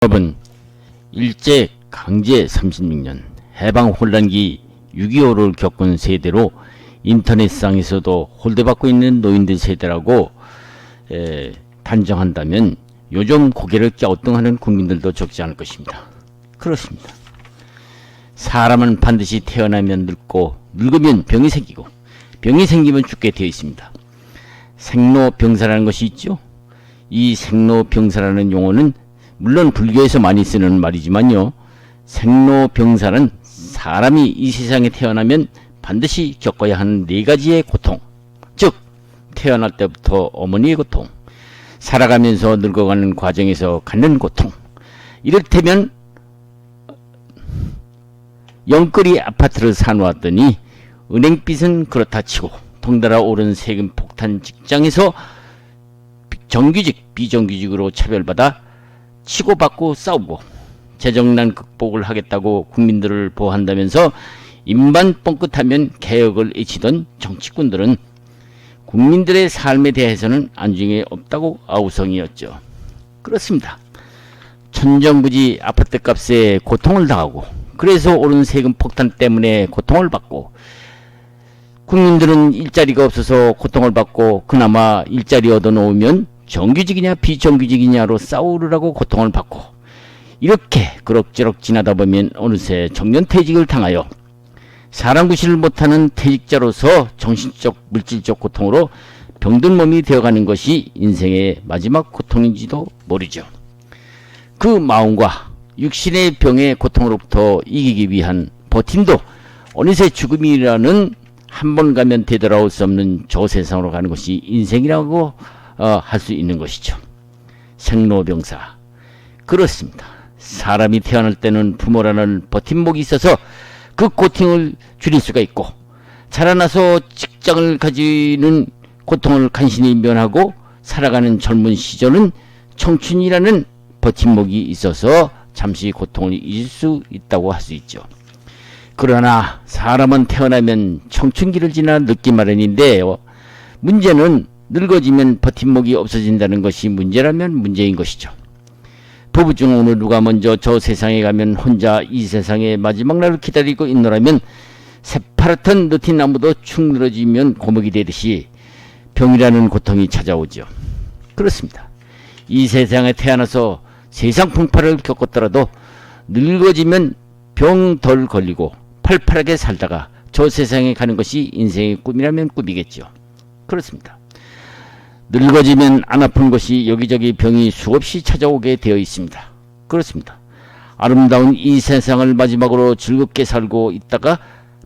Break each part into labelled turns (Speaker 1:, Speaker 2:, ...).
Speaker 1: 여러분, 일제 강제 36년 해방 혼란기 6.25를 겪은 세대로 인터넷상에서도 홀대받고 있는 노인들 세대라고 단정한다면 요즘 고개를 갸우뚱하는 국민들도 적지 않을 것입니다. 그렇습니다. 사람은 반드시 태어나면 늙고 늙으면 병이 생기고 병이 생기면 죽게 되어 있습니다. 생로병사라는 것이 있죠. 이 생로병사라는 용어는 물론 불교에서 많이 쓰는 말이지만요, 생로병사는 사람이 이 세상에 태어나면 반드시 겪어야 하는 네 가지의 고통, 즉 태어날 때부터 어머니의 고통, 살아가면서 늙어가는 과정에서 갖는 고통, 이를테면 영끌이 아파트를 사놓았더니 은행빚은 그렇다 치고 덩달아 오른 세금 폭탄, 직장에서 정규직 비정규직으로 차별받아 치고받고 싸우고 재정난 극복을 하겠다고 국민들을 보호한다면서 입만 뻥끗하면 개혁을 외치던 정치꾼들은 국민들의 삶에 대해서는 안중에 없다고 아우성이었죠. 그렇습니다. 천정부지 아파트값에 고통을 당하고 그래서 오른 세금 폭탄 때문에 고통을 받고, 국민들은 일자리가 없어서 고통을 받고 그나마 일자리 얻어놓으면 정규직이냐 비정규직이냐로 싸우느라고 고통을 받고, 이렇게 그럭저럭 지나다 보면 어느새 정년퇴직을 당하여 사람 구실을 못하는 퇴직자로서 정신적 물질적 고통으로 병든 몸이 되어가는 것이 인생의 마지막 고통인지도 모르죠. 그 마음과 육신의 병의 고통으로부터 이기기 위한 버팀도 어느새 죽음이라는 한 번 가면 되돌아올 수 없는 저 세상으로 가는 것이 인생이라고 할 수 있는 것이죠. 생로병사. 그렇습니다. 사람이 태어날 때는 부모라는 버팀목이 있어서 그 고통을 줄일 수가 있고, 자라나서 직장을 가지는 고통을 간신히 면하고 살아가는 젊은 시절은 청춘이라는 버팀목이 있어서 잠시 고통을 잊을 수 있다고 할 수 있죠. 그러나 사람은 태어나면 청춘기를 지나 늙기 마련인데요, 문제는 늙어지면 버팀목이 없어진다는 것이 문제라면 문제인 것이죠. 부부 중 어느 누가 먼저 저 세상에 가면 혼자 이 세상의 마지막 날을 기다리고 있노라면 새파랗던 느티나무도 축 늘어지면 고목이 되듯이 병이라는 고통이 찾아오죠. 그렇습니다. 이 세상에 태어나서 세상 풍파를 겪었더라도 늙어지면 병 덜 걸리고 팔팔하게 살다가 저 세상에 가는 것이 인생의 꿈이라면 꿈이겠죠. 그렇습니다. 늙어지면 안 아픈 것이 여기저기 병이 수없이 찾아오게 되어 있습니다. 그렇습니다. 아름다운 이 세상을 마지막으로 즐겁게 살고 있다가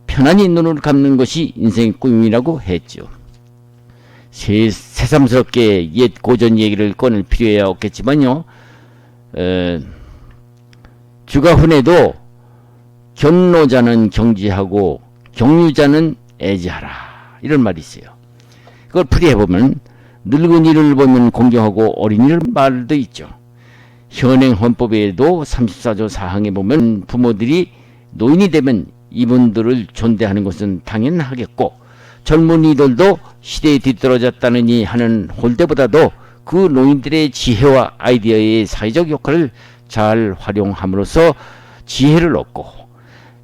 Speaker 1: 편안히 눈을 감는 것이 인생의 꿈이라고 했죠. 새삼스럽게 옛 고전 얘기를 꺼낼 필요야 없겠지만요, 주가 흔해도 견노자는 경지하고 경유자는 애지하라, 이런 말이 있어요. 그걸 풀이해보면 늙은이를 보면 공경하고 어린이를 말도 있죠. 현행 헌법에도 34조 4항에 보면 부모들이 노인이 되면 이분들을 존대하는 것은 당연하겠고, 젊은이들도 시대에 뒤떨어졌다느니 하는 홀대보다도 그 노인들의 지혜와 아이디어의 사회적 역할을 잘 활용함으로써 지혜를 얻고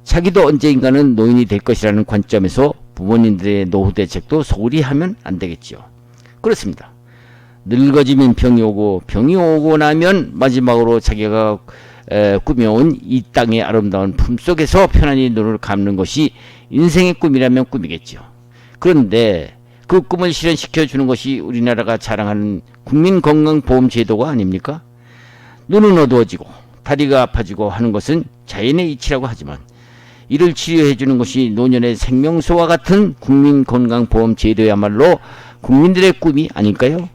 Speaker 1: 자기도 언젠가는 노인이 될 것이라는 관점에서 부모님들의 노후 대책도 소홀히 하면 안 되겠죠. 그렇습니다. 늙어지면 병이 오고 병이 오고 나면 마지막으로 자기가 꾸며온 이 땅의 아름다운 품속에서 편안히 눈을 감는 것이 인생의 꿈이라면 꿈이겠죠. 그런데 그 꿈을 실현시켜 주는 것이 우리나라가 자랑하는 국민건강보험제도가 아닙니까? 눈은 어두워지고 다리가 아파지고 하는 것은 자연의 이치라고 하지만 이를 치료해 주는 것이 노년의 생명수와 같은 국민건강보험제도야말로 국민들의 꿈이 아닐까요?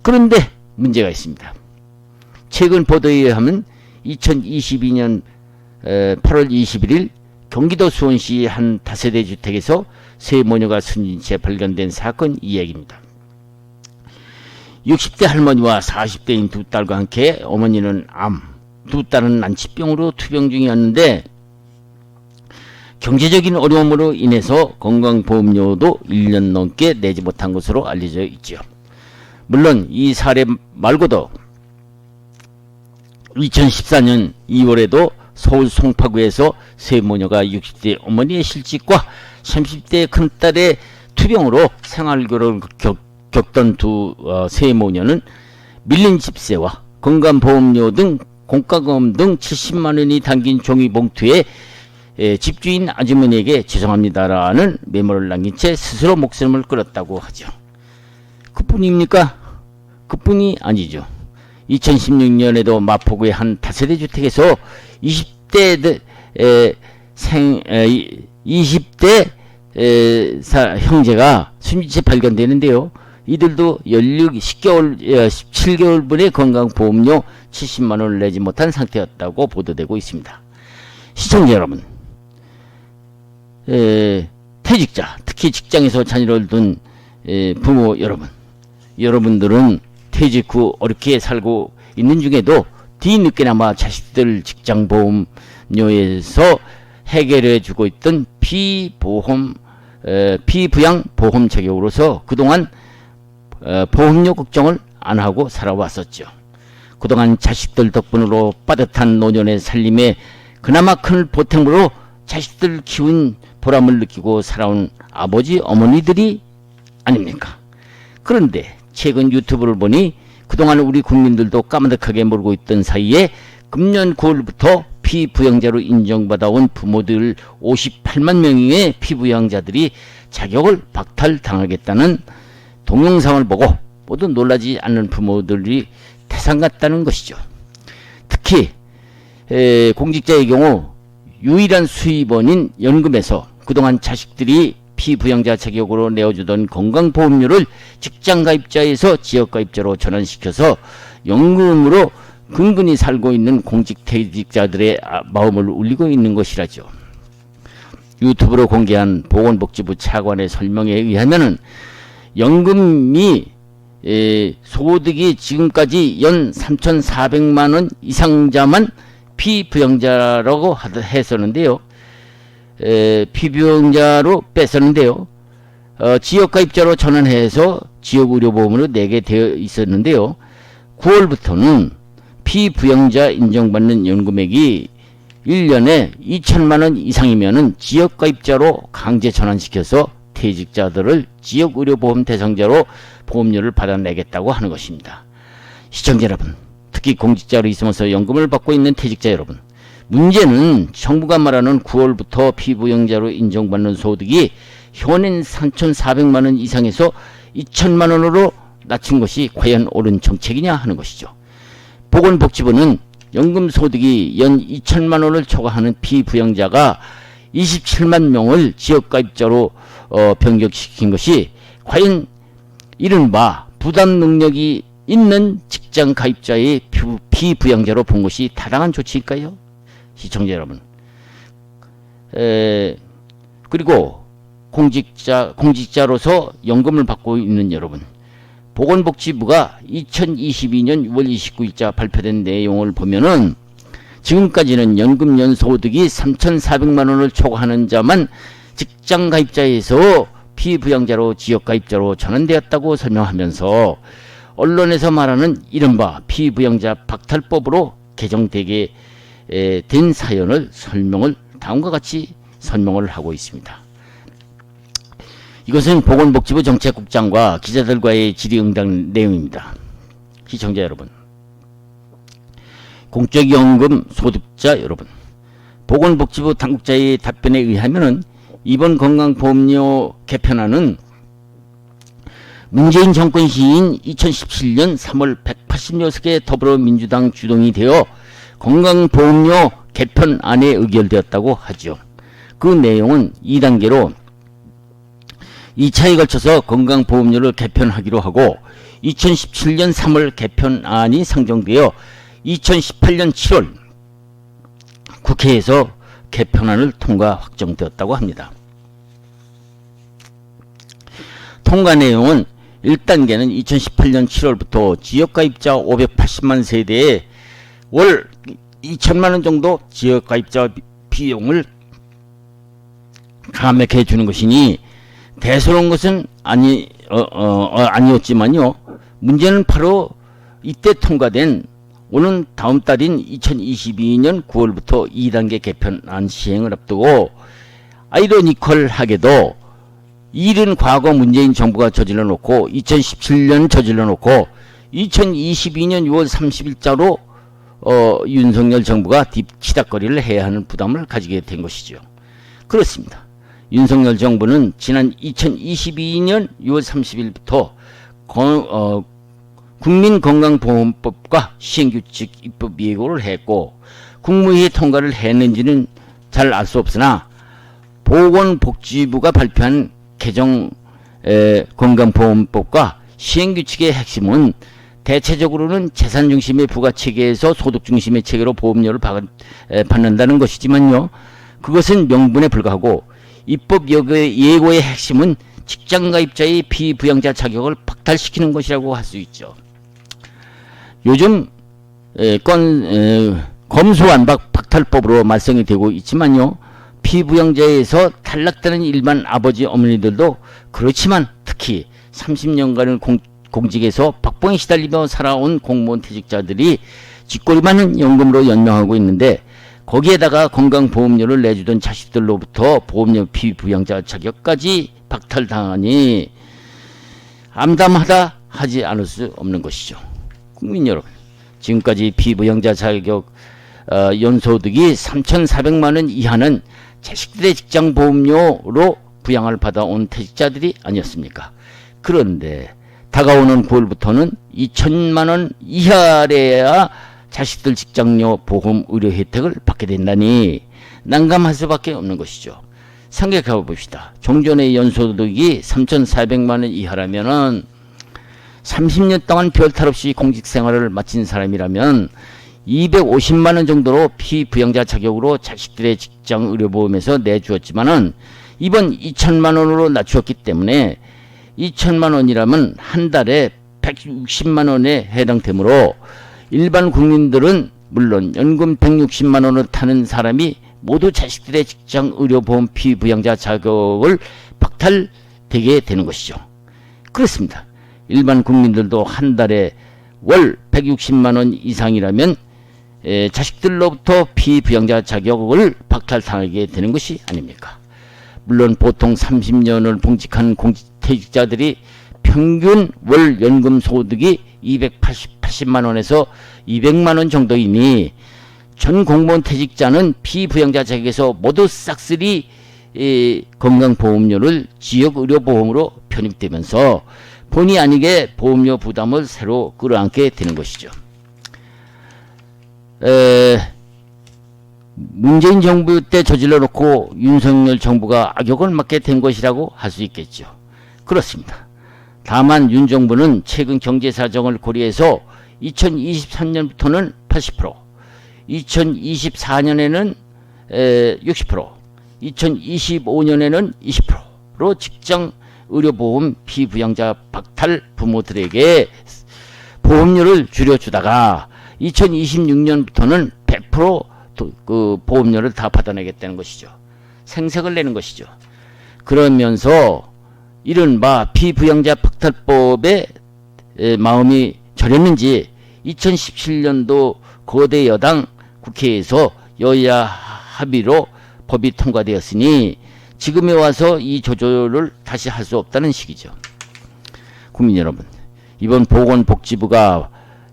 Speaker 1: 그런데 문제가 있습니다. 최근 보도에 의하면 2022년 8월 21일 경기도 수원시 한 다세대 주택에서 세 모녀가 숨진 채 발견된 사건 이야기입니다. 60대 할머니와 40대인 두 딸과 함께 어머니는 암, 두 딸은 난치병으로 투병 중이었는데 경제적인 어려움으로 인해서 건강보험료도 1년 넘게 내지 못한 것으로 알려져 있죠. 물론 이 사례 말고도 2014년 2월에도 서울 송파구에서 세 모녀가 60대 어머니의 실직과 30대 큰딸의 투병으로 생활고를 겪던 세 모녀는 밀린 집세와 건강보험료 등 공과금 등 70만원이 담긴 종이 봉투에 집주인 아주머니에게 죄송합니다라는 메모를 남긴 채 스스로 목숨을 끊었다고 하죠. 그뿐입니까? 그뿐이 아니죠. 2016년에도 마포구의 한 다세대 주택에서 20대 형제가 숨진 채 발견되는데요. 이들도 17개월분의 건강보험료 70만원을 내지 못한 상태였다고 보도되고 있습니다. 시청자 여러분, 퇴직자, 특히 직장에서 자녀를 둔 부모 여러분들은 퇴직 후 어렵게 살고 있는 중에도 뒤늦게나마 자식들 직장보험료에서 해결해주고 있던 피부양 보험 자격으로서 그동안 보험료 걱정을 안 하고 살아왔었죠. 그동안 자식들 덕분으로 빠듯한 노년의 살림에 그나마 큰 보탬으로 자식들 키운 보람을 느끼고 살아온 아버지 어머니들이 아닙니까? 그런데 최근 유튜브를 보니 그동안 우리 국민들도 까마득하게 모르고 있던 사이에 금년 9월부터 피부양자로 인정받아온 부모들 58만 명의 피부양자들이 자격을 박탈당하겠다는 동영상을 보고 모두 놀라지 않는 부모들이 태산 같다는 것이죠. 특히 공직자의 경우 유일한 수입원인 연금에서 그동안 자식들이 피부양자 자격으로 내어주던 건강보험료를 직장가입자에서 지역가입자로 전환시켜서 연금으로 근근히 살고 있는 공직퇴직자들의 마음을 울리고 있는 것이라죠. 유튜브로 공개한 보건복지부 차관의 설명에 의하면은 연금이 소득이 지금까지 연 3,400만원 이상자만 피부양자라고 했었는데요. 피부양자로 뺐었는데요. 지역가입자로 전환해서 지역의료보험으로 내게 되어 있었는데요. 9월부터는 피부양자 인정받는 연금액이 1년에 2천만원 이상이면은 지역가입자로 강제 전환시켜서 퇴직자들을 지역의료보험 대상자로 보험료를 받아내겠다고 하는 것입니다. 시청자 여러분, 특히 공직자로 있으면서 연금을 받고 있는 퇴직자 여러분, 문제는 정부가 말하는 9월부터 피부양자로 인정받는 소득이 현행 3,400만원 이상에서 2천만원으로 낮춘 것이 과연 옳은 정책이냐 하는 것이죠. 보건복지부는 연금소득이 연 2천만원을 초과하는 피부양자가 27만 명을 지역가입자로 변경시킨 것이 과연 이른바 부담 능력이 있는 직장 가입자의 피부양자로 본 것이 타당한 조치일까요? 시청자 여러분, 그리고 공직자로서 연금을 받고 있는 여러분, 보건복지부가 2022년 6월 29일자 발표된 내용을 보면은 지금까지는 연금 연소득이 3,400만원을 초과하는 자만 직장가입자에서 피부양자로 지역가입자로 전환되었다고 설명하면서 언론에서 말하는 이른바 피부양자 박탈법으로 개정되게 된 사연을 다음과 같이 설명을 하고 있습니다. 이것은 보건복지부 정책국장과 기자들과의 질의응답 내용입니다. 시청자 여러분, 공적연금 소득자 여러분, 보건복지부 당국자의 답변에 의하면은 이번 건강보험료 개편안은 문재인 정권 시인 2017년 3월 180여석의 더불어민주당 주동이 되어 건강보험료 개편안에 의결되었다고 하죠. 그 내용은 2단계로 2차에 걸쳐서 건강보험료를 개편하기로 하고 2017년 3월 개편안이 상정되어 2018년 7월 국회에서 개편안을 통과 확정되었다고 합니다. 통과 내용은 1단계는 2018년 7월부터 지역가입자 580만 세대에 월 2천만원 정도 지역가입자 비용을 감액해 주는 것이니 대수로운 것은 아니었지만요. 문제는 바로 이때 통과된 오는 다음 달인 2022년 9월부터 2단계 개편안 시행을 앞두고 아이러니컬하게도 일은 과거 문재인 정부가 저질러 놓고 2017년 저질러 놓고 2022년 6월 30일자로 윤석열 정부가 뒷치닥거리를 해야 하는 부담을 가지게 된 것이죠. 그렇습니다. 윤석열 정부는 지난 2022년 6월 30일부터 국민건강보험법과 시행규칙 입법 예고를 했고 국무회의 통과를 했는지는 잘 알 수 없으나 보건복지부가 발표한 개정 건강보험법과 시행규칙의 핵심은 대체적으로는 재산 중심의 부가체계에서 소득 중심의 체계로 보험료를 받는다는 것이지만요. 그것은 명분에 불과하고 입법 예고의 핵심은 직장가입자의 피부양자 자격을 박탈시키는 것이라고 할 수 있죠. 요즘 검수완박 박탈법으로 말썽이 되고 있지만요. 피부양자에서 탈락되는 일반 아버지 어머니들도 그렇지만 특히 30년간을 공직에서 박봉에 시달리며 살아온 공무원 퇴직자들이 쥐꼬리 많은 연금으로 연명하고 있는데 거기에다가 건강보험료를 내주던 자식들로부터 보험료 피부양자 자격까지 박탈당하니 암담하다 하지 않을 수 없는 것이죠. 국민 여러분, 지금까지 피부양자 자격 연소득이 3,400만원 이하는 자식들의 직장보험료로 부양을 받아온 퇴직자들이 아니었습니까? 그런데 다가오는 9월부터는 2천만원 이하래야 자식들 직장료 보험 의료 혜택을 받게 된다니 난감할 수밖에 없는 것이죠. 생각해 봅시다. 종전의 연소득이 3,400만원 이하라면은 30년 동안 별탈 없이 공직생활을 마친 사람이라면 250만원 정도로 피부양자 자격으로 자식들의 직장 의료보험에서 내주었지만은 이번 2천만원으로 낮추었기 때문에 2천만원이라면 한 달에 160만원에 해당되므로 일반 국민들은 물론 연금 160만원을 타는 사람이 모두 자식들의 직장 의료보험 피부양자 자격을 박탈되게 되는 것이죠. 그렇습니다. 일반 국민들도 한 달에 월 160만원 이상이라면 자식들로부터 피부양자 자격을 박탈당하게 되는 것이 아닙니까? 물론 보통 30년을 봉직한 공직퇴직자들이 평균 월 연금 소득이 280만원에서 200만원 정도이니 전 공무원 퇴직자는 피부양자 자격에서 모두 싹쓸이 건강보험료를 지역의료보험으로 편입되면서 본의 아니게 보험료 부담을 새로 끌어안게 되는 것이죠. 문재인 정부 때 저질러 놓고 윤석열 정부가 악역을 맞게 된 것이라고 할 수 있겠죠. 그렇습니다. 다만 윤 정부는 최근 경제사정을 고려해서 2023년부터는 80%, 2024년에는 60%, 2025년에는 20%로 직장 의료보험 피부양자 박탈 부모들에게 보험료를 줄여주다가 2026년부터는 100% 그 보험료를 다 받아내겠다는 것이죠. 생색을 내는 것이죠. 그러면서 이른바 피부양자 박탈법에 마음이 저렸는지 2017년도 거대 여당 국회에서 여야 합의로 법이 통과되었으니 지금에 와서 이 조절을 다시 할 수 없다는 식이죠. 국민 여러분, 이번 보건복지부가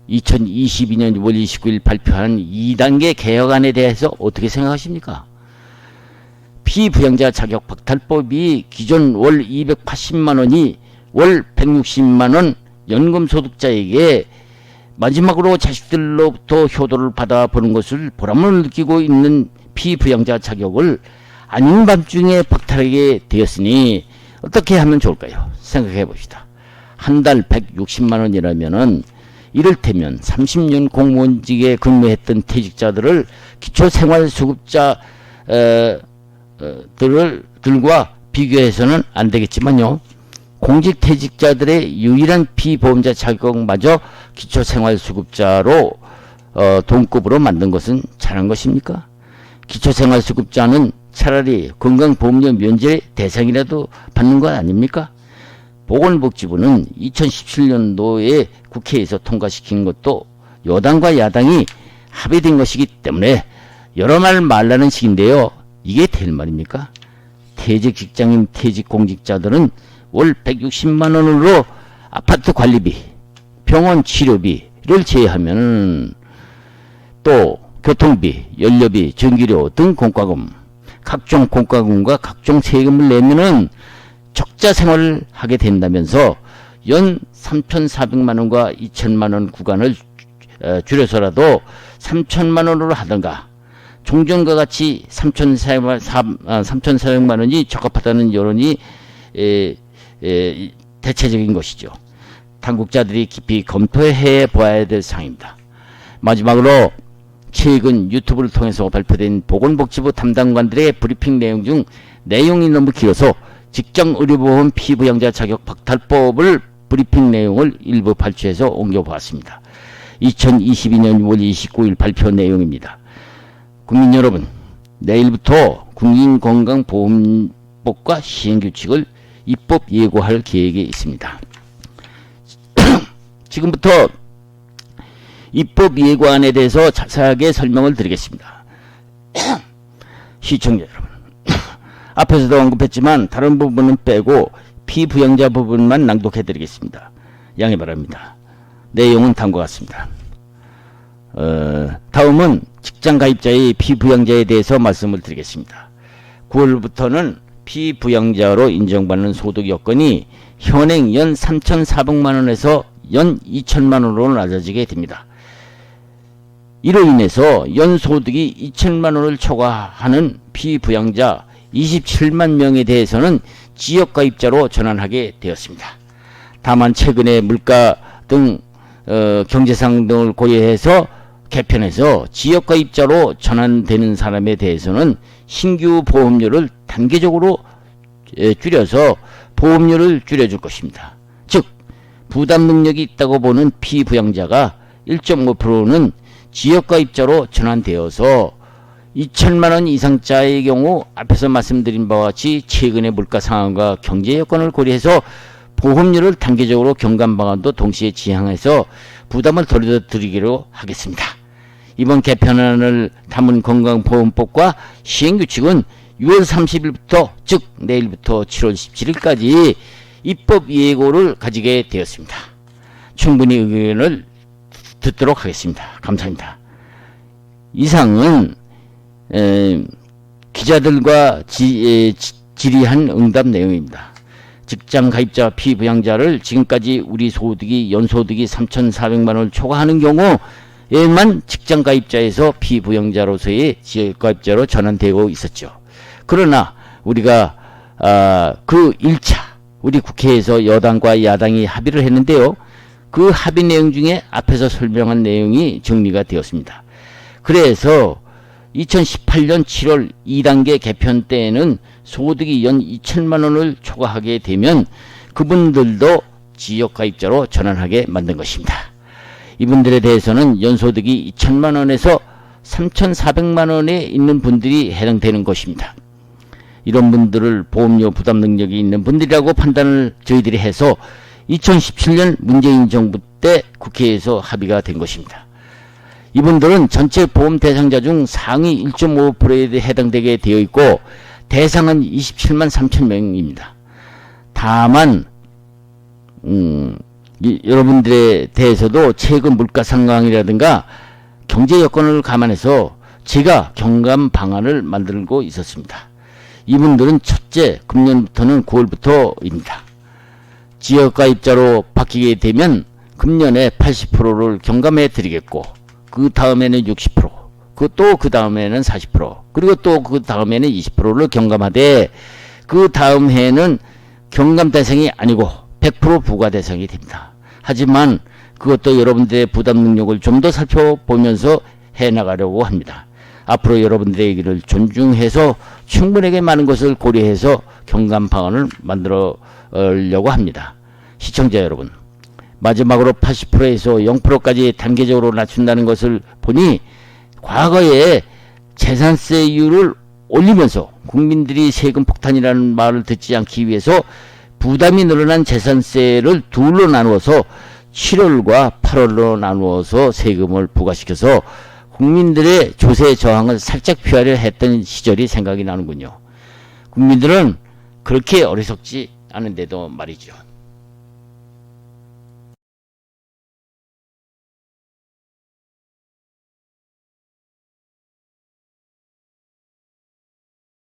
Speaker 1: 2022년 6월 29일 발표한 2단계 개혁안에 대해서 어떻게 생각하십니까? 피부양자 자격 박탈법이 기존 월 280만원이 월 160만원 연금소득자에게 마지막으로 자식들로부터 효도를 받아보는 것을 보람을 느끼고 있는 피부양자 자격을 아닌 밤중에 박탈하게 되었으니 어떻게 하면 좋을까요? 생각해 봅시다. 한 달 160만원이라면은 이를테면 30년 공무원직에 근무했던 퇴직자들을 기초생활수급자 들과 비교해서는 안 되겠지만요. 공직퇴직자들의 유일한 피보험자 자격마저 기초생활수급자로 동급으로 만든 것은 잘한 것입니까? 기초생활수급자는 차라리 건강보험료 면제 대상이라도 받는 것 아닙니까? 보건복지부는 2017년도에 국회에서 통과시킨 것도 여당과 야당이 합의된 것이기 때문에 여러 말 말라는 식인데요. 이게 될 말입니까? 퇴직 직장인, 퇴직 공직자들은 월 160만 원으로 아파트 관리비, 병원 치료비를 제외하면 또 교통비, 연료비, 전기료 등 공과금, 각종 공과금과 각종 세금을 내면은 적자 생활을 하게 된다면서 연 3,400만 원과 2천만 원 구간을 줄여서라도 3천만 원으로 하던가, 종전과 같이 3,400만 원이 적합하다는 여론이 대체적인 것이죠. 당국자들이 깊이 검토해 보아야 될 사항입니다. 마지막으로 최근 유튜브를 통해서 발표된 보건복지부 담당관들의 브리핑 내용 중 내용이 너무 길어서 직장의료보험 피부양자 자격 박탈법을 브리핑 내용을 일부 발췌해서 옮겨보았습니다. 2022년 6월 29일 발표 내용입니다. 국민 여러분, 내일부터 국민건강보험법과 시행규칙을 입법 예고할 계획이 있습니다. 지금부터 입법 예고안에 대해서 자세하게 설명을 드리겠습니다. 시청자 여러분, 앞에서도 언급했지만 다른 부분은 빼고 피부양자 부분만 낭독해 드리겠습니다. 양해 바랍니다. 내용은 다음과 같습니다. 다음은 직장가입자의 피부양자에 대해서 말씀을 드리겠습니다. 9월부터는 피부양자로 인정받는 소득 여건이 현행 연 3,400만 원에서 연 2천만 원으로 낮아지게 됩니다. 이로 인해서 연소득이 2천만 원을 초과하는 피부양자 27만 명에 대해서는 지역가입자로 전환하게 되었습니다. 다만 최근에 물가 등 경제상 등을 고려해서 개편해서 지역가입자로 전환되는 사람에 대해서는 신규 보험료를 단계적으로 줄여서 보험료를 줄여줄 것입니다. 즉 부담 능력이 있다고 보는 피부양자가 1.5%는 지역가입자로 전환되어서 2천만 원 이상자의 경우 앞에서 말씀드린 바와 같이 최근의 물가 상황과 경제 여건을 고려해서 보험료를 단계적으로 경감 방안도 동시에 지향해서 부담을 덜어드리기로 하겠습니다. 이번 개편안을 담은 건강보험법과 시행규칙은 6월 30일부터 즉 내일부터 7월 17일까지 입법 예고를 가지게 되었습니다. 충분히 의견을 듣도록 하겠습니다. 감사합니다. 이상은 기자들과 질의한 응답 내용입니다. 직장가입자 피부양자를 지금까지 우리 소득이 연소득이 3,400만 원을 초과하는 경우에만 직장가입자에서 피부양자로서의 지역가입자로 전환되고 있었죠. 그러나 우리가 그 1차 우리 국회에서 여당과 야당이 합의를 했는데요. 그 합의 내용 중에 앞에서 설명한 내용이 정리가 되었습니다. 그래서 2018년 7월 2단계 개편 때에는 소득이 연 2천만 원을 초과하게 되면 그분들도 지역가입자로 전환하게 만든 것입니다. 이분들에 대해서는 연소득이 2천만 원에서 3,400만 원에 있는 분들이 해당되는 것입니다. 이런 분들을 보험료 부담 능력이 있는 분들이라고 판단을 저희들이 해서 2017년 문재인 정부 때 국회에서 합의가 된 것입니다. 이분들은 전체 보험 대상자 중 상위 1.5%에 해당되게 되어 있고 대상은 27만 3천 명입니다. 다만 여러분들에 대해서도 최근 물가 상황이라든가 경제 여건을 감안해서 제가 경감 방안을 만들고 있었습니다. 이분들은 첫째, 금년부터는 9월부터입니다. 지역가입자로 바뀌게 되면 금년에 80%를 경감해 드리겠고 그 다음에는 60%, 또 그 다음에는 40%, 그리고 또 그 다음에는 20%를 경감하되 그 다음 해에는 경감 대상이 아니고 100% 부과 대상이 됩니다. 하지만 그것도 여러분들의 부담 능력을 좀 더 살펴보면서 해나가려고 합니다. 앞으로 여러분들의 얘기를 존중해서 충분하게 많은 것을 고려해서 경감 방안을 만들려고 합니다. 시청자 여러분, 마지막으로 80%에서 0%까지 단계적으로 낮춘다는 것을 보니 과거에 재산세율을 올리면서 국민들이 세금 폭탄이라는 말을 듣지 않기 위해서 부담이 늘어난 재산세를 둘로 나누어서 7월과 8월로 나누어서 세금을 부과시켜서 국민들의 조세 저항을 살짝 피하려 했던 시절이 생각이 나는군요. 국민들은 그렇게 어리석지 않은데도 말이죠.